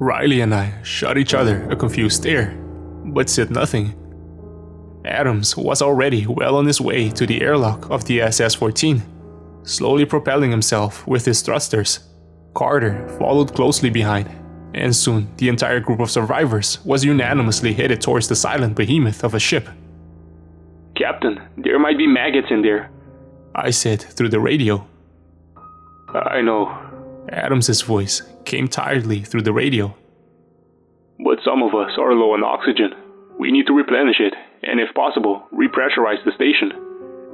Riley and I shot each other a confused stare, but said nothing. Adams was already well on his way to the airlock of the SS-14, slowly propelling himself with his thrusters. Carter followed closely behind, and soon the entire group of survivors was unanimously headed towards the silent behemoth of a ship. "Captain, there might be maggots in there," I said through the radio. "I know," Adams's voice came tiredly through the radio. "But some of us are low on oxygen. We need to replenish it, and if possible, repressurize the station.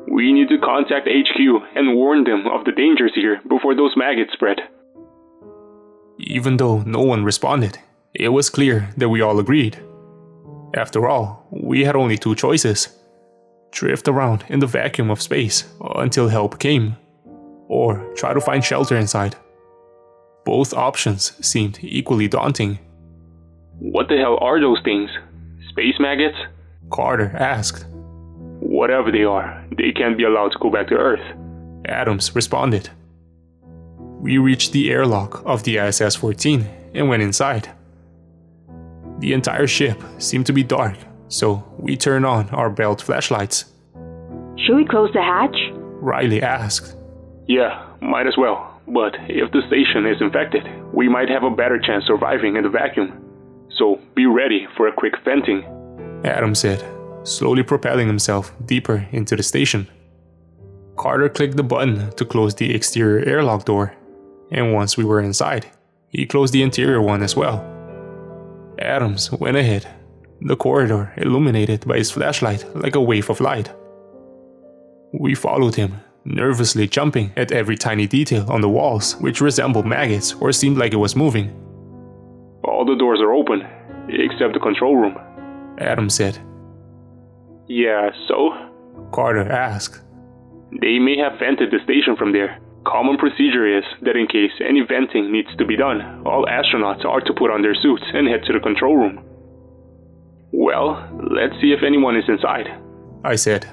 We need to contact HQ and warn them of the dangers here before those maggots spread." Even though no one responded, it was clear that we all agreed. After all, we had only two choices: drift around in the vacuum of space until help came, or try to find shelter inside. Both options seemed equally daunting. "What the hell are those things? Space maggots?" Carter asked. "Whatever they are, they can't be allowed to go back to Earth," Adams responded. We reached the airlock of the ISS-14 and went inside. The entire ship seemed to be dark, so we turned on our belt flashlights. "Should we close the hatch?" Riley asked. "Yeah, might as well. But if the station is infected, we might have a better chance surviving in the vacuum. So be ready for a quick venting," Adam said, slowly propelling himself deeper into the station. Carter clicked the button to close the exterior airlock door, and once we were inside, he closed the interior one as well. Adams went ahead, the corridor illuminated by his flashlight like a wave of light. We followed him, nervously jumping at every tiny detail on the walls which resembled maggots or seemed like it was moving. "All the doors are open, except the control room," Adam said. "Yeah, so?" Carter asked. "They may have vented the station from there. Common procedure is that in case any venting needs to be done, all astronauts are to put on their suits and head to the control room." "Well, let's see if anyone is inside," I said.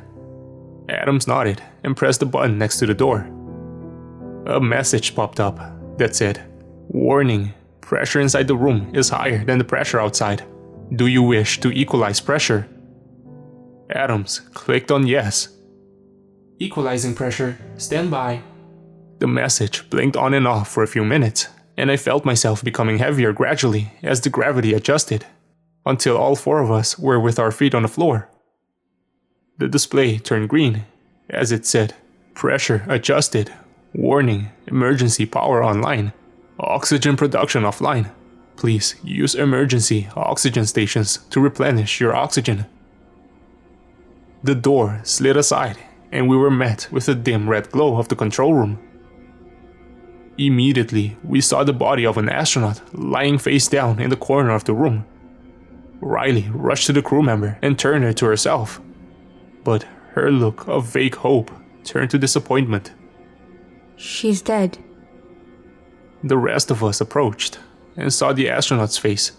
Adams nodded and pressed the button next to the door. A message popped up that said, "Warning, pressure inside the room is higher than the pressure outside. Do you wish to equalize pressure?" Adams clicked on yes. "Equalizing pressure, stand by." The message blinked on and off for a few minutes, and I felt myself becoming heavier gradually as the gravity adjusted, until all four of us were with our feet on the floor. The display turned green as it said, "Pressure adjusted. Warning, emergency power online. Oxygen production offline. Please use emergency oxygen stations to replenish your oxygen." The door slid aside and we were met with the dim red glow of the control room. Immediately, we saw the body of an astronaut lying face down in the corner of the room. Riley rushed to the crew member and turned her to herself, but her look of vague hope turned to disappointment. "She's dead." The rest of us approached and saw the astronaut's face.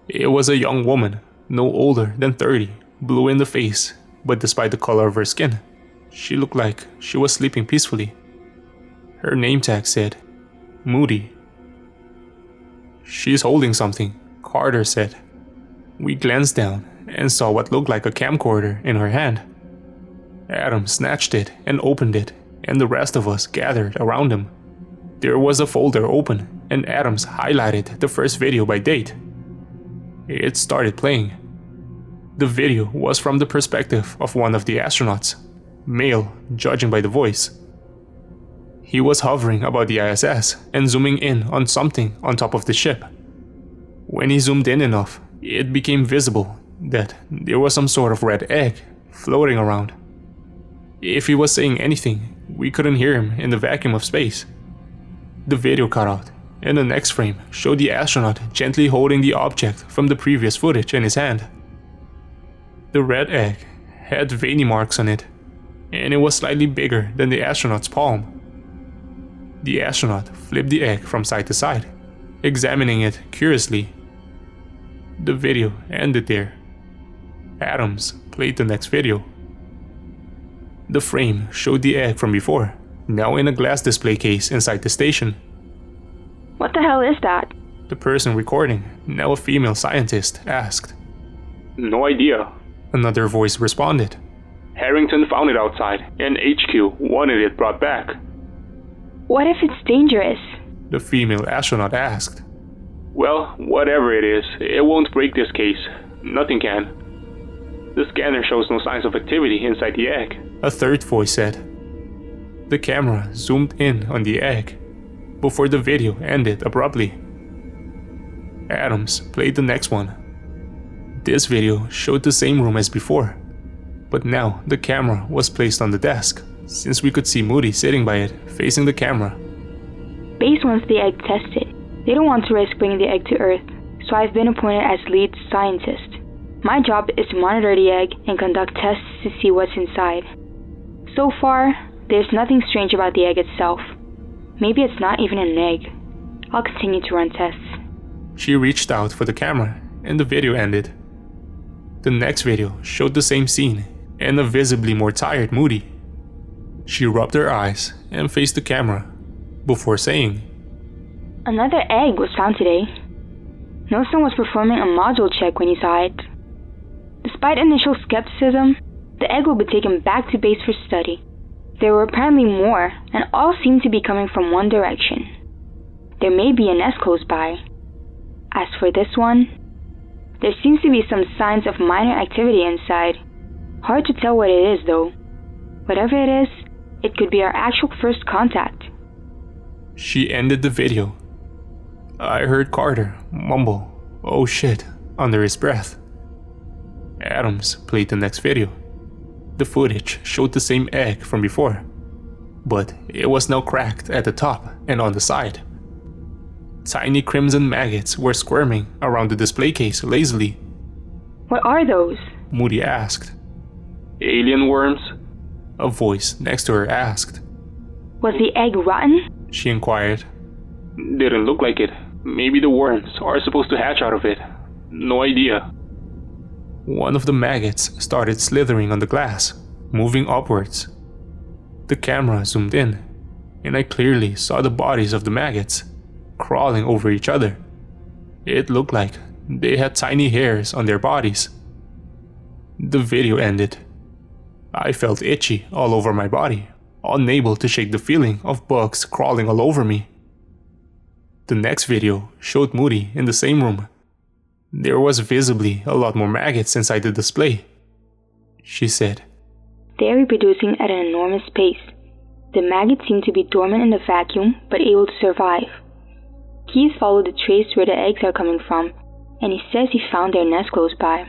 It was a young woman, no older than 30, blue in the face, but despite the color of her skin, she looked like she was sleeping peacefully. Her name tag said, Moody. "She's holding something," Carter said. We glanced down and saw what looked like a camcorder in her hand. Adam snatched it and opened it, and the rest of us gathered around him. There was a folder open, and Adams highlighted the first video by date. It started playing. The video was from the perspective of one of the astronauts, male, judging by the voice. He was hovering above the ISS and zooming in on something on top of the ship. When he zoomed in enough, it became visible that there was some sort of red egg floating around. If he was saying anything, we couldn't hear him in the vacuum of space. The video cut out, and the next frame showed the astronaut gently holding the object from the previous footage in his hand. The red egg had veiny marks on it, and it was slightly bigger than the astronaut's palm. The astronaut flipped the egg from side to side, examining it curiously. The video ended there. Adams played the next video. The frame showed the egg from before, now in a glass display case inside the station. "What the hell is that?" The person recording, now a female scientist, asked. No idea. Another voice responded. Harrington found it outside, and HQ wanted it brought back. What if it's dangerous? The female astronaut asked. Well, whatever it is, it won't break this case. Nothing can. The scanner shows no signs of activity inside the egg. A third voice said. The camera zoomed in on the egg before the video ended abruptly. Adams played the next one. This video showed the same room as before, but now the camera was placed on the desk, since we could see Moody sitting by it, facing the camera. Base wants the egg tested. They don't want to risk bringing the egg to Earth, so I've been appointed as lead scientist. My job is to monitor the egg and conduct tests to see what's inside. So far, there's nothing strange about the egg itself. Maybe it's not even an egg. I'll continue to run tests. She reached out for the camera, and the video ended. The next video showed the same scene, and a visibly more tired Moody. She rubbed her eyes and faced the camera, before saying, Another egg was found today. Nelson was performing a module check when he saw it. Despite initial skepticism, the egg will be taken back to base for study. There were apparently more, and all seemed to be coming from one direction. There may be a nest close by. As for this one, there seems to be some signs of minor activity inside. Hard to tell what it is though. Whatever it is, it could be our actual first contact. She ended the video. I heard Carter mumble, "Oh shit," under his breath. Adams played the next video. The footage showed the same egg from before, but it was now cracked at the top and on the side. Tiny crimson maggots were squirming around the display case lazily. What are those? Moody asked. Alien worms? A voice next to her asked. Was the egg rotten? She inquired. Didn't look like it. Maybe the worms are supposed to hatch out of it. No idea. One of the maggots started slithering on the glass, moving upwards. The camera zoomed in, and I clearly saw the bodies of the maggots crawling over each other. It looked like they had tiny hairs on their bodies. The video ended. I felt itchy all over my body, unable to shake the feeling of bugs crawling all over me. The next video showed Moody in the same room. There was visibly a lot more maggots inside the display. She said, They are reproducing at an enormous pace. The maggots seem to be dormant in the vacuum, but able to survive. Keith followed the trace where the eggs are coming from, and he says he found their nest close by.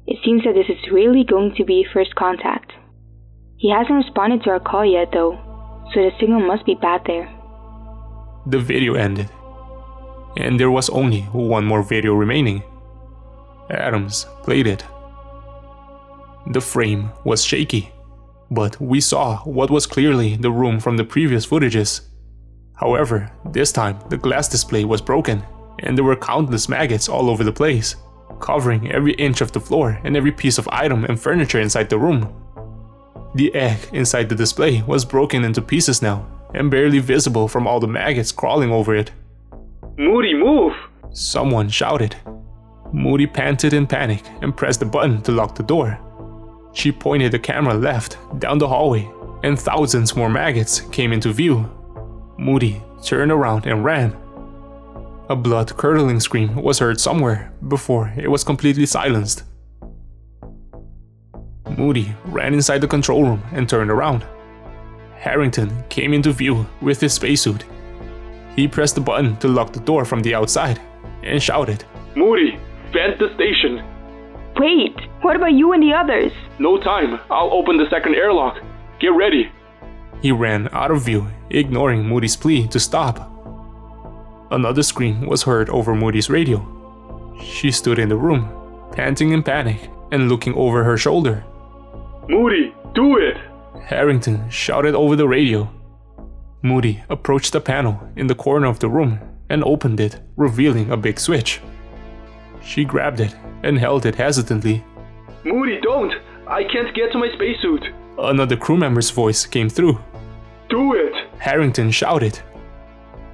It seems that this is really going to be first contact. He hasn't responded to our call yet though, so the signal must be bad there. The video ended, and there was only one more video remaining. Adams played it. The frame was shaky, but we saw what was clearly the room from the previous footages. However, this time the glass display was broken, and there were countless maggots all over the place, covering every inch of the floor and every piece of item and furniture inside the room. The egg inside the display was broken into pieces now, and barely visible from all the maggots crawling over it. Moody, move! Someone shouted. Moody panted in panic and pressed the button to lock the door. She pointed the camera left, down the hallway, and thousands more maggots came into view. Moody turned around and ran. A blood-curdling scream was heard somewhere before it was completely silenced. Moody ran inside the control room and turned around. Harrington came into view with his spacesuit. He pressed the button to lock the door from the outside and shouted, Moody, vent the station! Wait, what about you and the others? No time, I'll open the second airlock. Get ready! He ran out of view, ignoring Moody's plea to stop. Another scream was heard over Moody's radio. She stood in the room, panting in panic and looking over her shoulder. Moody, do it! Harrington shouted over the radio. Moody approached the panel in the corner of the room and opened it, revealing a big switch. She grabbed it and held it hesitantly. Moody, don't! I can't get to my spacesuit! Another crew member's voice came through. Do it! Harrington shouted.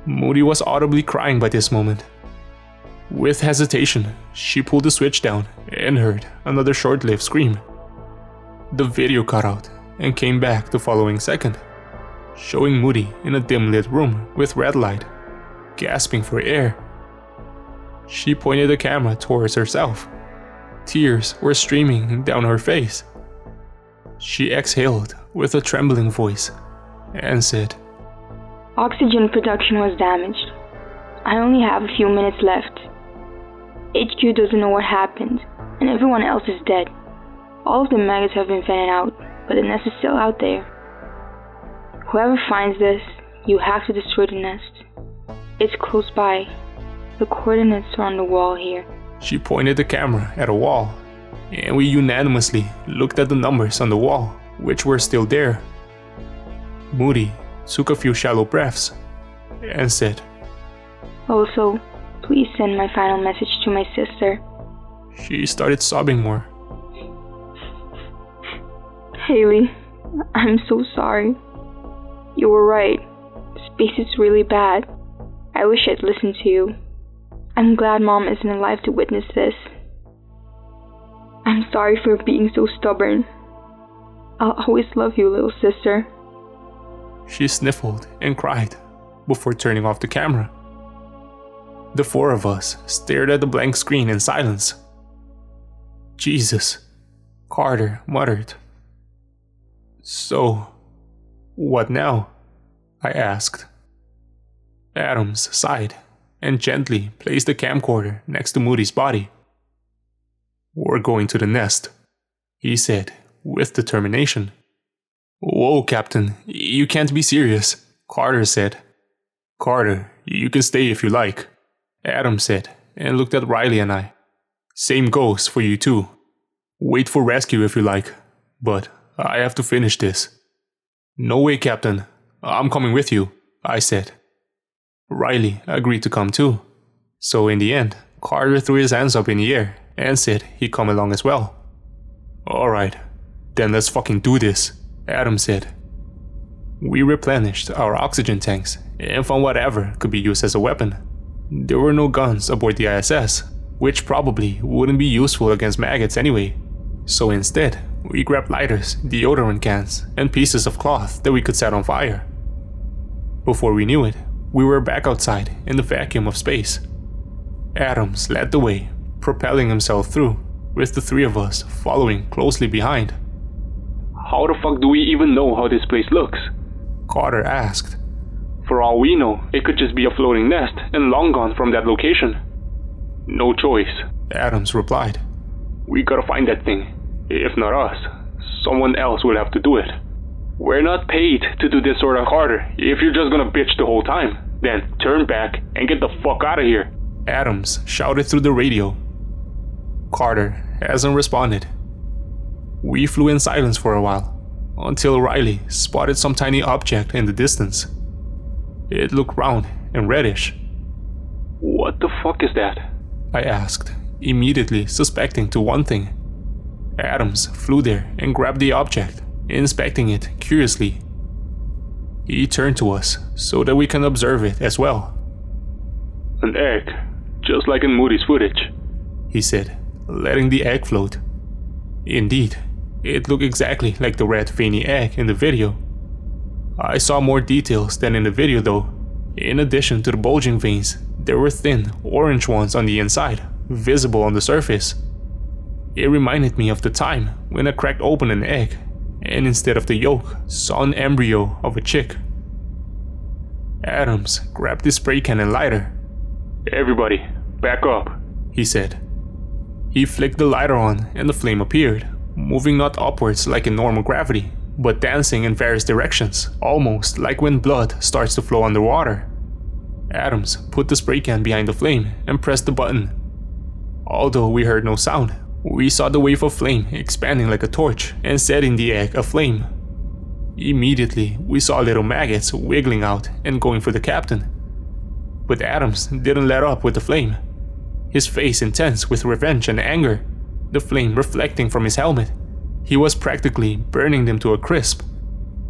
Moody was audibly crying by this moment. With hesitation, she pulled the switch down and heard another short-lived scream. The video cut out and came back the following second, showing Moody in a dim-lit room with red light, gasping for air. She pointed the camera towards herself. Tears were streaming down her face. She exhaled with a trembling voice and said, Oxygen production was damaged. I only have a few minutes left. HQ doesn't know what happened, and everyone else is dead. All of the maggots have been vented out, but the nest is still out there. Whoever finds this, you have to destroy the nest. It's close by. The coordinates are on the wall here. She pointed the camera at a wall, and we unanimously looked at the numbers on the wall, which were still there. Moody took a few shallow breaths and said, Also, please send my final message to my sister. She started sobbing more. Haley, I'm so sorry. You were right. Space is really bad. I wish I'd listened to you. I'm glad Mom isn't alive to witness this. I'm sorry for being so stubborn. I'll always love you, little sister. She sniffled and cried before turning off the camera. The four of us stared at the blank screen in silence. Jesus, Carter muttered. So, what now? I asked. Adams sighed and gently placed the camcorder next to Moody's body. We're going to the nest, he said with determination. Whoa, Captain, you can't be serious, Carter said. Carter, you can stay if you like, Adams said and looked at Riley and I. Same goes for you too. Wait for rescue if you like, but I have to finish this. No way, Captain. I'm coming with you, I said. Riley agreed to come too. So in the end, Carter threw his hands up in the air and said he'd come along as well. Alright, then let's fucking do this, Adams said. We replenished our oxygen tanks and found whatever could be used as a weapon. There were no guns aboard the ISS, which probably wouldn't be useful against maggots anyway. So instead, we grabbed lighters, deodorant cans, and pieces of cloth that we could set on fire. Before we knew it, we were back outside in the vacuum of space. Adams led the way, propelling himself through, with the three of us following closely behind. How the fuck do we even know how this place looks? Carter asked. For all we know, it could just be a floating nest and long gone from that location. No choice, Adams replied. We gotta find that thing. If not us, someone else will have to do it. We're not paid to do this sort of Carter. If you're just gonna bitch the whole time, then turn back and get the fuck out of here, Adams shouted through the radio. Carter hasn't responded. We flew in silence for a while, until Riley spotted some tiny object in the distance. It looked round and reddish. What the fuck is that? I asked, immediately suspecting to one thing. Adams flew there and grabbed the object, inspecting it curiously. He turned to us so that we can observe it as well. An egg, just like in Moody's footage, he said, letting the egg float. Indeed, it looked exactly like the red veiny egg in the video. I saw more details than in the video though. In addition to the bulging veins, there were thin, orange ones on the inside, visible on the surface. It reminded me of the time when I cracked open an egg, and instead of the yolk, saw an embryo of a chick. Adams grabbed the spray can and lighter. Everybody, back up, he said. He flicked the lighter on and the flame appeared, moving not upwards like in normal gravity, but dancing in various directions, almost like when blood starts to flow underwater. Adams put the spray can behind the flame and pressed the button. Although we heard no sound, we saw the wave of flame expanding like a torch and setting the egg aflame. Immediately, we saw little maggots wiggling out and going for the captain. But Adams didn't let up with the flame. His face intense with revenge and anger, the flame reflecting from his helmet. He was practically burning them to a crisp.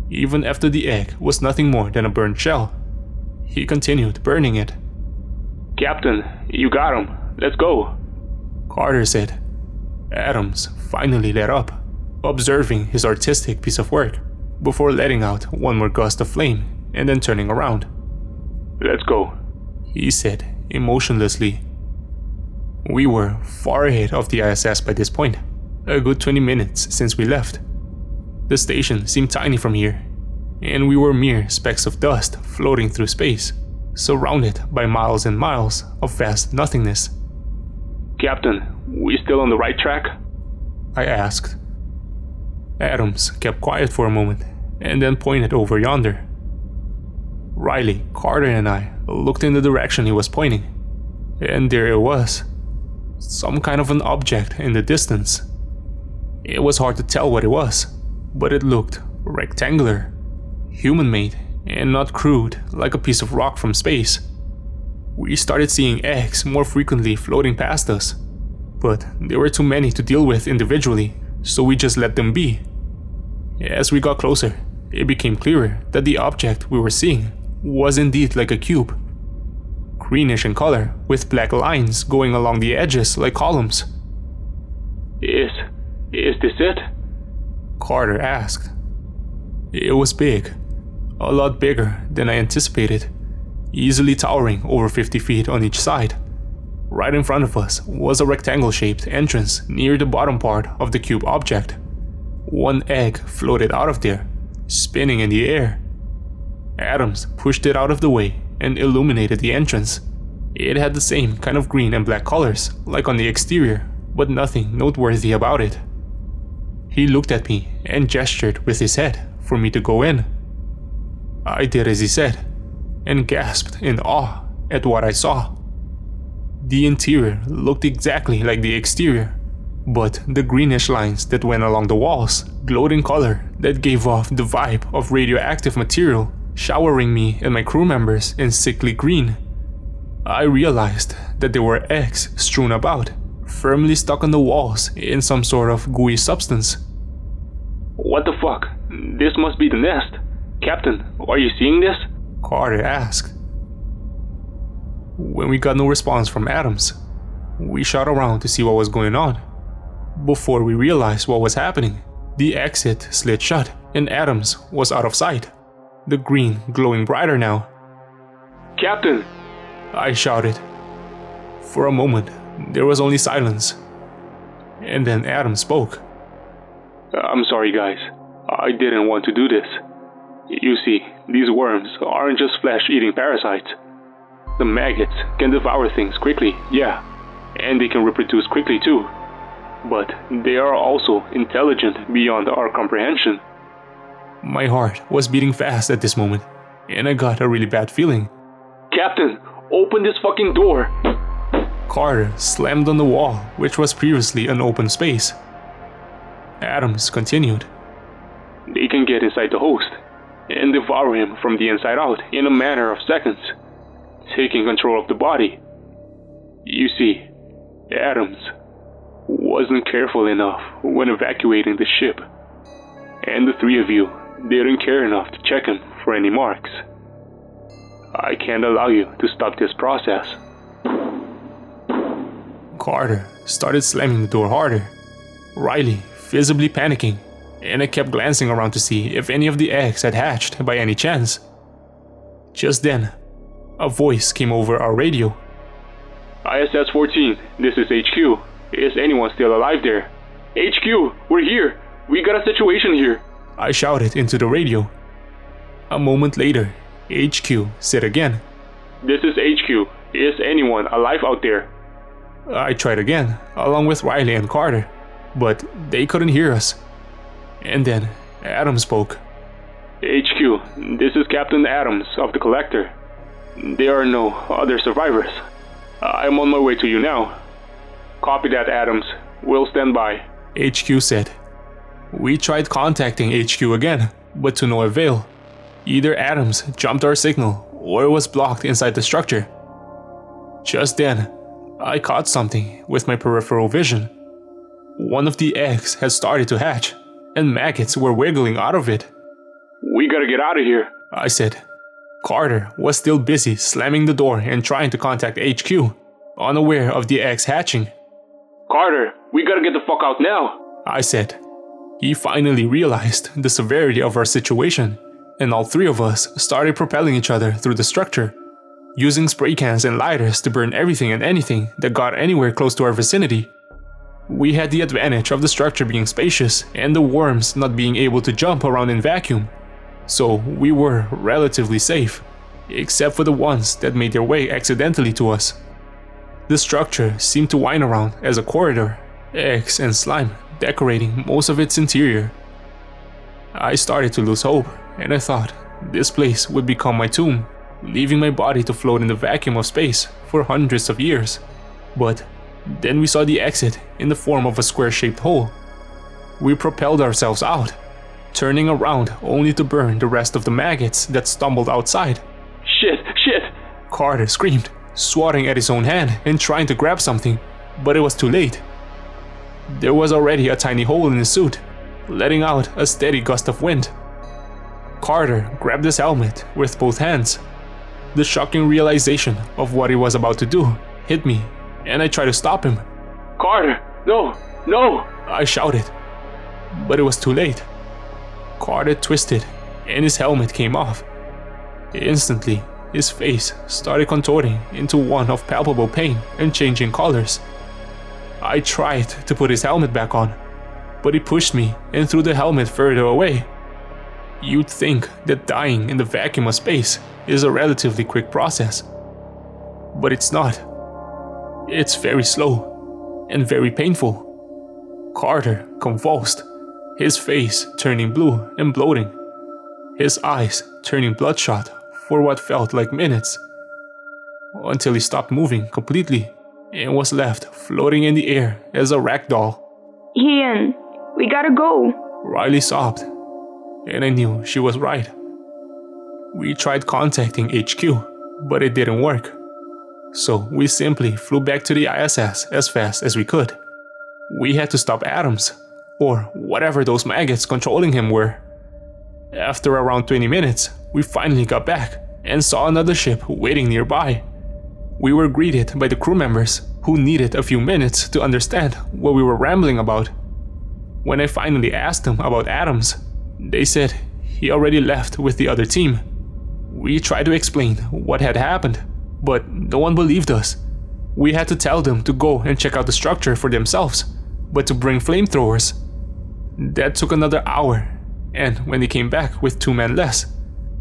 Even after the egg was nothing more than a burned shell, he continued burning it. Captain, you got him. let's go, Carter said. Adams finally let up, observing his artistic piece of work, before letting out one more gust of flame and then turning around. Let's go, he said emotionlessly. We were far ahead of the ISS by this point, a good 20 minutes since we left. The station seemed tiny from here, and we were mere specks of dust floating through space, surrounded by miles and miles of vast nothingness. Captain, we still on the right track? I asked. Adams kept quiet for a moment and then pointed over yonder. Riley, Carter, and I looked in the direction he was pointing, and there it was. Some kind of an object in the distance. It was hard to tell what it was, but it looked rectangular, human-made, and not crude like a piece of rock from space. We started seeing eggs more frequently floating past us, but there were too many to deal with individually, so we just let them be. As we got closer, it became clearer that the object we were seeing was indeed like a cube. Greenish in color, with black lines going along the edges like columns. Is this it? Carter asked. It was big, a lot bigger than I anticipated, easily towering over 50 feet on each side. Right in front of us was a rectangle-shaped entrance near the bottom part of the cube object. One egg floated out of there, spinning in the air. Adams pushed it out of the way and illuminated the entrance. It had the same kind of green and black colors like on the exterior, but nothing noteworthy about it. He looked at me and gestured with his head for me to go in. I did as he said, and gasped in awe at what I saw. The interior looked exactly like the exterior, but the greenish lines that went along the walls glowed in color that gave off the vibe of radioactive material, showering me and my crew members in sickly green. I realized that there were eggs strewn about, firmly stuck on the walls in some sort of gooey substance. What the fuck? This must be the nest. Captain, are you seeing this? Carter asked. When we got no response from Adams, we shot around to see what was going on. Before we realized what was happening, the exit slid shut and Adams was out of sight, the green glowing brighter now. Captain! I shouted. For a moment, there was only silence. And then Adams spoke. I'm sorry, guys. I didn't want to do this. You see, these worms aren't just flesh-eating parasites. The maggots can devour things quickly, yeah, and they can reproduce quickly too. But they are also intelligent beyond our comprehension. My heart was beating fast at this moment, and I got a really bad feeling. Captain, open this fucking door! Carter slammed on the wall, which was previously an open space. Adams continued. They can get inside the host and devour him from the inside out in a matter of seconds, taking control of the body. You see, Adams wasn't careful enough when evacuating the ship, and the three of you didn't care enough to check him for any marks. I can't allow you to stop this process. Carter started slamming the door harder, Riley visibly panicking, and I kept glancing around to see if any of the eggs had hatched by any chance. Just then, a voice came over our radio. ISS-14, this is HQ. Is anyone still alive there? HQ, we're here! We got a situation here! I shouted into the radio. A moment later, HQ said again. This is HQ. Is anyone alive out there? I tried again, along with Riley and Carter, but they couldn't hear us. And then Adams spoke. HQ, this is Captain Adams of the Collector. There are no other survivors. I'm on my way to you now. Copy that, Adams. We'll stand by. HQ said. We tried contacting HQ again, but to no avail. Either Adams jumped our signal or it was blocked inside the structure. Just then, I caught something with my peripheral vision. One of the eggs had started to hatch, and maggots were wiggling out of it. We gotta get out of here, I said. Carter was still busy slamming the door and trying to contact HQ, unaware of the eggs hatching. Carter, we gotta get the fuck out now, I said. He finally realized the severity of our situation, and all three of us started propelling each other through the structure, using spray cans and lighters to burn everything and anything that got anywhere close to our vicinity. We had the advantage of the structure being spacious and the worms not being able to jump around in vacuum, so we were relatively safe, except for the ones that made their way accidentally to us. The structure seemed to wind around as a corridor, eggs and slime decorating most of its interior. I started to lose hope, and I thought this place would become my tomb, leaving my body to float in the vacuum of space for hundreds of years. But then we saw the exit in the form of a square-shaped hole. We propelled ourselves out, turning around only to burn the rest of the maggots that stumbled outside. Shit! Carter screamed, swatting at his own hand and trying to grab something, but it was too late. There was already a tiny hole in his suit, letting out a steady gust of wind. Carter grabbed his helmet with both hands. The shocking realization of what he was about to do hit me, and I tried to stop him. Carter, no! I shouted, but it was too late. Carter twisted, and his helmet came off. Instantly, his face started contorting into one of palpable pain and changing colors. I tried to put his helmet back on, but he pushed me and threw the helmet further away. You'd think that dying in the vacuum of space is a relatively quick process, but it's not. It's very slow and very painful. Carter convulsed, his face turning blue and bloating, his eyes turning bloodshot for what felt like minutes, until he stopped moving completely and was left floating in the air as a rag doll. Ian, we gotta go. Riley sobbed, and I knew she was right. We tried contacting HQ, but it didn't work. So we simply flew back to the ISS as fast as we could. We had to stop Adams, or whatever those maggots controlling him were. After around 20 minutes, we finally got back and saw another ship waiting nearby. We were greeted by the crew members, who needed a few minutes to understand what we were rambling about. When I finally asked them about Adams, they said he already left with the other team. We tried to explain what had happened, but no one believed us. We had to tell them to go and check out the structure for themselves, but to bring flamethrowers. That took another hour, and when they came back with 2 men less,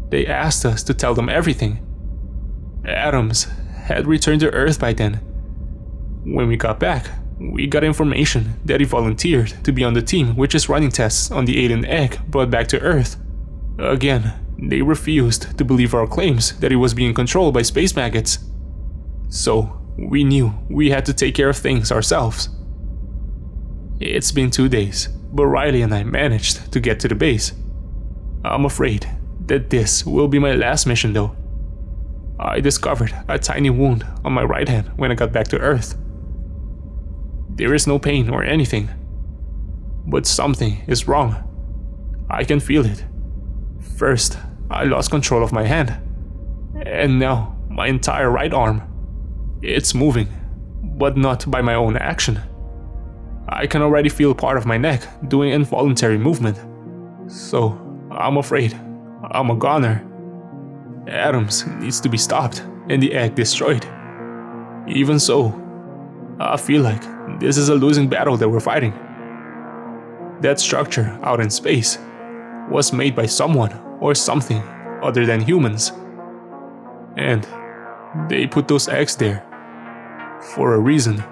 they asked us to tell them everything. Adams had returned to Earth by then. When we got back, we got information that he volunteered to be on the team which is running tests on the alien egg brought back to Earth. Again, they refused to believe our claims that he was being controlled by space maggots. So, we knew we had to take care of things ourselves. It's been 2 days, but Riley and I managed to get to the base. I'm afraid that this will be my last mission though. I discovered a tiny wound on my right hand when I got back to Earth. There is no pain or anything, but something is wrong. I can feel it. First, I lost control of my hand, and now my entire right arm. It's moving, but not by my own action. I can already feel part of my neck doing involuntary movement, so I'm afraid I'm a goner. Adams needs to be stopped and the egg destroyed. Even so, I feel like this is a losing battle that we're fighting. That structure out in space was made by someone or something other than humans. And they put those eggs there for a reason.